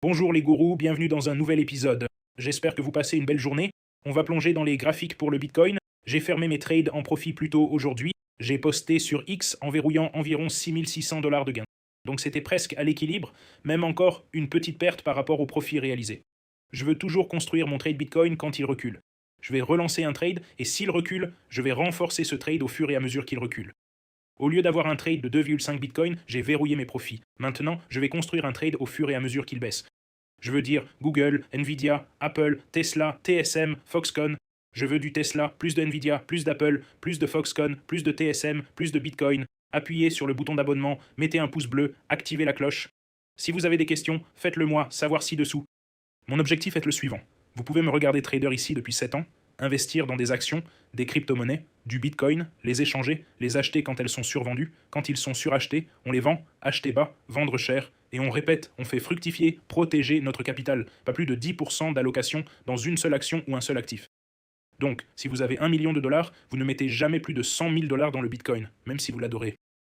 Bonjour les gourous, bienvenue dans un nouvel épisode. J'espère que vous passez une belle journée. On va plonger dans les graphiques pour le Bitcoin. J'ai fermé mes trades en profit plus tôt aujourd'hui. J'ai posté sur X en verrouillant environ 6600 dollars de gains. Donc c'était presque à l'équilibre, même encore une petite perte par rapport au profit réalisé. Je veux toujours construire mon trade Bitcoin quand il recule. Je vais relancer un trade et s'il recule, je vais renforcer ce trade au fur et à mesure qu'il recule. Au lieu d'avoir un trade de 2,5 Bitcoin, j'ai verrouillé mes profits. Maintenant, je vais construire un trade au fur et à mesure qu'il baisse. Je veux dire Google, Nvidia, Apple, Tesla, TSM, Foxconn. Je veux du Tesla, plus de Nvidia, plus d'Apple, plus de Foxconn, plus de TSM, plus de Bitcoin. Appuyez sur le bouton d'abonnement, mettez un pouce bleu, activez la cloche. Si vous avez des questions, faites-le moi, savoir ci-dessous. Mon objectif est le suivant. Vous pouvez me regarder trader ici depuis 7 ans, investir dans des actions, des crypto-monnaies, du Bitcoin, les échanger, les acheter quand elles sont survendues, quand ils sont surachetés, on les vend, acheter bas, vendre cher, et on répète, on fait fructifier, protéger notre capital, pas plus de 10% d'allocation dans une seule action ou un seul actif. Donc, si vous avez 1 million de dollars, vous ne mettez jamais plus de 100 000 dollars dans le Bitcoin, même si vous l'adorez.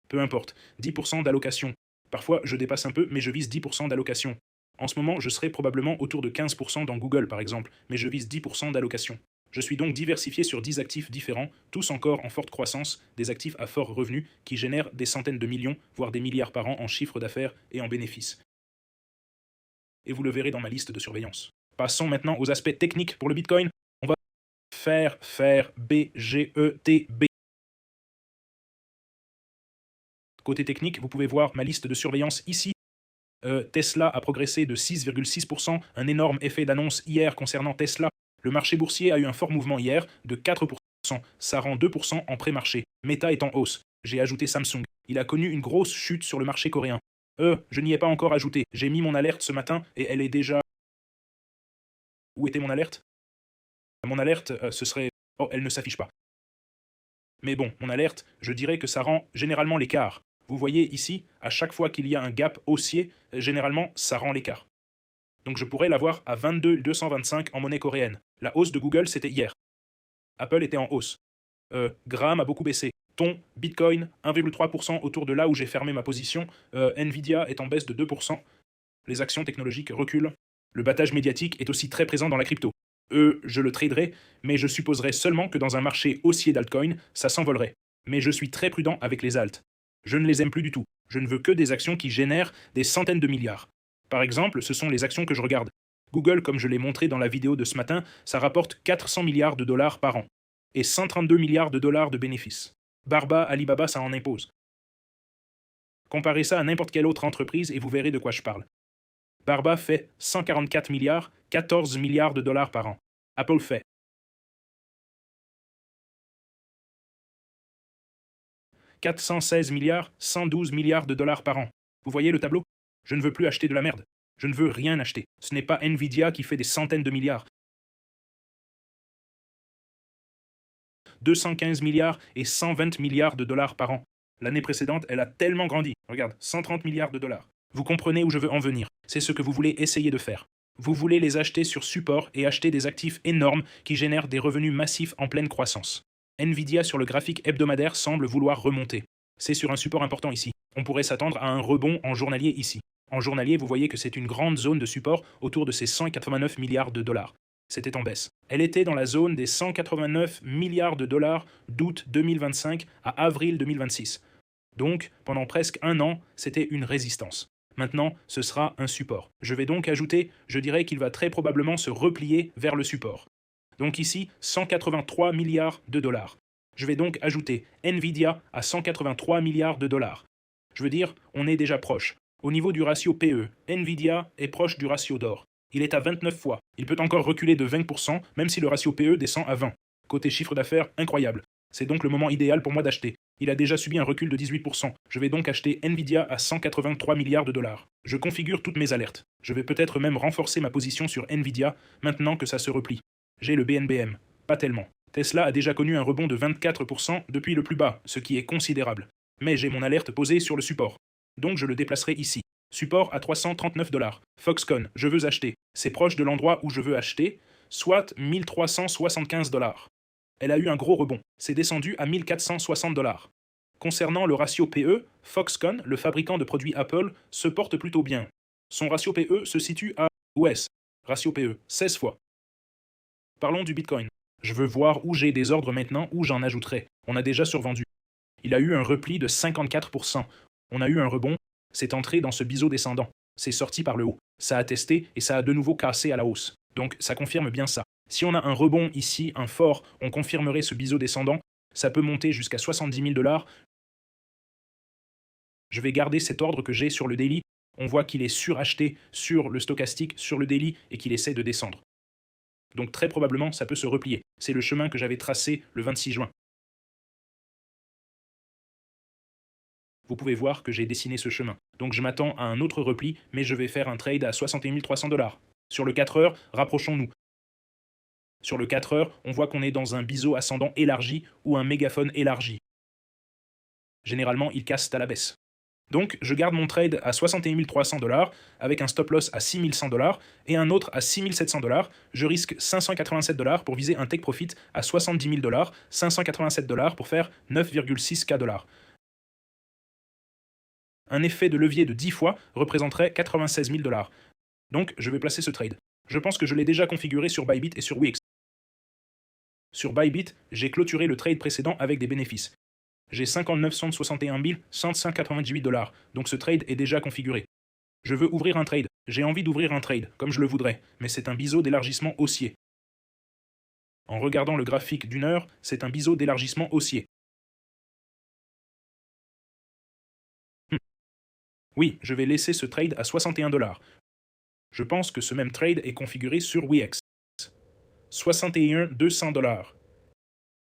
Peu importe, 10% d'allocation. Parfois, je dépasse un peu, mais je vise 10% d'allocation. En ce moment, je serai probablement autour de 15% dans Google, par exemple, mais je vise 10% d'allocation. Je suis donc diversifié sur 10 actifs différents, tous encore en forte croissance, des actifs à fort revenu qui génèrent des centaines de millions, voire des milliards par an en chiffre d'affaires et en bénéfices. Et vous le verrez dans ma liste de surveillance. Passons maintenant aux aspects techniques pour le Bitcoin. On va faire BGETB. Côté technique, vous pouvez voir ma liste de surveillance ici. Tesla a progressé de 6,6%, un énorme effet d'annonce hier concernant Tesla. Le marché boursier a eu un fort mouvement hier de 4%, ça rend 2% en pré-marché. Meta est en hausse. J'ai ajouté Samsung. Il a connu une grosse chute sur le marché coréen. Je n'y ai pas encore ajouté. J'ai mis mon alerte ce matin et elle est déjà... Où était mon alerte? Mon alerte, ce serait... Oh, elle ne s'affiche pas. Mais bon, mon alerte, je dirais que ça rend généralement l'écart. Vous voyez ici, à chaque fois qu'il y a un gap haussier, généralement, ça rend l'écart. Donc je pourrais l'avoir à 22,225 en monnaie coréenne. La hausse de Google, c'était hier. Apple était en hausse. Graham a beaucoup baissé. Bitcoin, 1,3% autour de là où j'ai fermé ma position. Nvidia est en baisse de 2%. Les actions technologiques reculent. Le battage médiatique est aussi très présent dans la crypto. Je le traderai, mais je supposerai seulement que dans un marché haussier d'altcoin, ça s'envolerait. Mais je suis très prudent avec les alts. Je ne les aime plus du tout. Je ne veux que des actions qui génèrent des centaines de milliards. Par exemple, ce sont les actions que je regarde. Google, comme je l'ai montré dans la vidéo de ce matin, ça rapporte 400 milliards de dollars par an. Et 132 milliards de dollars de bénéfices. Barba, Alibaba, ça en impose. Comparez ça à n'importe quelle autre entreprise et vous verrez de quoi je parle. Barba fait 144 milliards, 14 milliards de dollars par an. Apple fait 416 milliards, 112 milliards de dollars par an. Vous voyez le tableau? Je ne veux plus acheter de la merde. Je ne veux rien acheter. Ce n'est pas Nvidia qui fait des centaines de milliards. 215 milliards et 120 milliards de dollars par an. L'année précédente, elle a tellement grandi. Regarde, 130 milliards de dollars. Vous comprenez où je veux en venir. C'est ce que vous voulez essayer de faire. Vous voulez les acheter sur support et acheter des actifs énormes qui génèrent des revenus massifs en pleine croissance. Nvidia sur le graphique hebdomadaire semble vouloir remonter. C'est sur un support important ici. On pourrait s'attendre à un rebond en journalier ici. En journalier, vous voyez que c'est une grande zone de support autour de ces 189 milliards de dollars. C'était en baisse. Elle était dans la zone des 189 milliards de dollars d'août 2025 à avril 2026. Donc, pendant presque un an, c'était une résistance. Maintenant, ce sera un support. Je vais donc ajouter, je dirais qu'il va très probablement se replier vers le support. Donc ici, 183 milliards de dollars. Je vais donc ajouter Nvidia à 183 milliards de dollars. Je veux dire, on est déjà proche. Au niveau du ratio PE, Nvidia est proche du ratio d'or. Il est à 29 fois. Il peut encore reculer de 20%, même si le ratio PE descend à 20. Côté chiffre d'affaires, incroyable. C'est donc le moment idéal pour moi d'acheter. Il a déjà subi un recul de 18%. Je vais donc acheter Nvidia à 183 milliards de dollars. Je configure toutes mes alertes. Je vais peut-être même renforcer ma position sur Nvidia maintenant que ça se replie. J'ai le BNBM. Pas tellement. Tesla a déjà connu un rebond de 24% depuis le plus bas, ce qui est considérable. Mais j'ai mon alerte posée sur le support. Donc je le déplacerai ici. Support à 339 dollars. Foxconn, je veux acheter. C'est proche de l'endroit où je veux acheter, soit 1375 dollars. Elle a eu un gros rebond. C'est descendu à 1460 dollars. Concernant le ratio PE, Foxconn, le fabricant de produits Apple, se porte plutôt bien. Son ratio PE se situe à US. Ratio PE, 16 fois. Parlons du Bitcoin. Je veux voir où j'ai des ordres maintenant, où j'en ajouterai. On a déjà survendu. Il a eu un repli de 54%. On a eu un rebond. C'est entré dans ce biseau descendant. C'est sorti par le haut. Ça a testé et ça a de nouveau cassé à la hausse. Donc ça confirme bien ça. Si on a un rebond ici, un fort, on confirmerait ce biseau descendant. Ça peut monter jusqu'à 70 000 $. Je vais garder cet ordre que j'ai sur le daily. On voit qu'il est suracheté sur le stochastique, sur le daily, et qu'il essaie de descendre. Donc très probablement, ça peut se replier. C'est le chemin que j'avais tracé le 26 juin. Vous pouvez voir que j'ai dessiné ce chemin. Donc je m'attends à un autre repli, mais je vais faire un trade à 61 300 $. Sur le 4 heures, rapprochons-nous. Sur le 4 heures, on voit qu'on est dans un biseau ascendant élargi ou un mégaphone élargi. Généralement, il casse à la baisse. Donc, je garde mon trade à 61 300 $ avec un stop loss à 6 100 $ et un autre à 6 700 $. Je risque 587 $ pour viser un take profit à 70 000 $, 587 $ pour faire 9,6 K $. Un effet de levier de 10 fois représenterait 96 000 $. Donc, je vais placer ce trade. Je pense que je l'ai déjà configuré sur Bybit et sur Wix. Sur Bybit, j'ai clôturé le trade précédent avec des bénéfices. J'ai 59 161 198 $, donc ce trade est déjà configuré. Je veux ouvrir un trade. J'ai envie d'ouvrir un trade, comme je le voudrais, mais c'est un biseau d'élargissement haussier. En regardant le graphique d'une heure, c'est un biseau d'élargissement haussier. Oui, je vais laisser ce trade à 61 $. Je pense que ce même trade est configuré sur Wix. 61 200 $.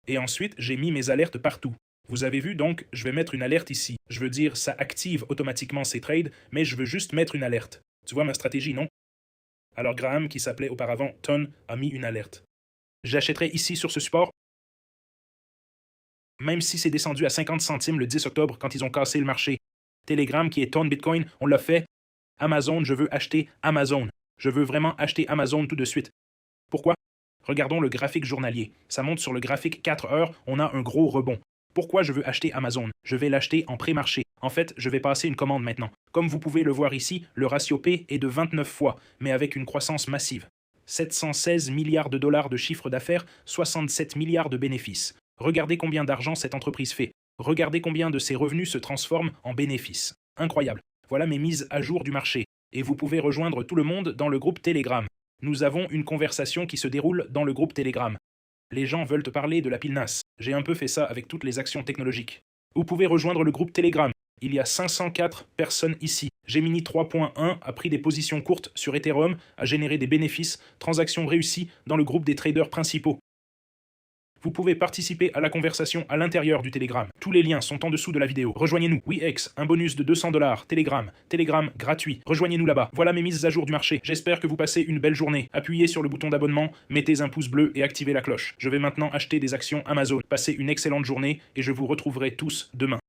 Et ensuite, j'ai mis mes alertes partout. Vous avez vu, donc, je vais mettre une alerte ici. Je veux dire, ça active automatiquement ces trades, mais je veux juste mettre une alerte. Tu vois ma stratégie, non? Alors Graham, qui s'appelait auparavant Ton, a mis une alerte. J'achèterai ici sur ce support, même si c'est descendu à 50 centimes le 10 octobre quand ils ont cassé le marché. Telegram, qui est Ton Bitcoin, on l'a fait. Amazon, je veux acheter Amazon. Je veux vraiment acheter Amazon tout de suite. Pourquoi? Regardons le graphique journalier. Ça monte sur le graphique 4 heures, on a un gros rebond. Pourquoi je veux acheter Amazon? Je vais l'acheter en pré-marché. En fait, je vais passer une commande maintenant. Comme vous pouvez le voir ici, le ratio P est de 29 fois, mais avec une croissance massive. 716 milliards de dollars de chiffre d'affaires, 67 milliards de bénéfices. Regardez combien d'argent cette entreprise fait. Regardez combien de ses revenus se transforment en bénéfices. Incroyable. Voilà mes mises à jour du marché. Et vous pouvez rejoindre tout le monde dans le groupe Telegram. Nous avons une conversation qui se déroule dans le groupe Telegram. Les gens veulent te parler de la pile NAS. J'ai un peu fait ça avec toutes les actions technologiques. Vous pouvez rejoindre le groupe Telegram. Il y a 504 personnes ici. Gemini 3.1 a pris des positions courtes sur Ethereum, a généré des bénéfices, transactions réussies dans le groupe des traders principaux. Vous pouvez participer à la conversation à l'intérieur du Telegram. Tous les liens sont en dessous de la vidéo. Rejoignez-nous. WeX, un bonus de 200 $. Telegram gratuit. Rejoignez-nous là-bas. Voilà mes mises à jour du marché. J'espère que vous passez une belle journée. Appuyez sur le bouton d'abonnement, mettez un pouce bleu et activez la cloche. Je vais maintenant acheter des actions Amazon. Passez une excellente journée et je vous retrouverai tous demain.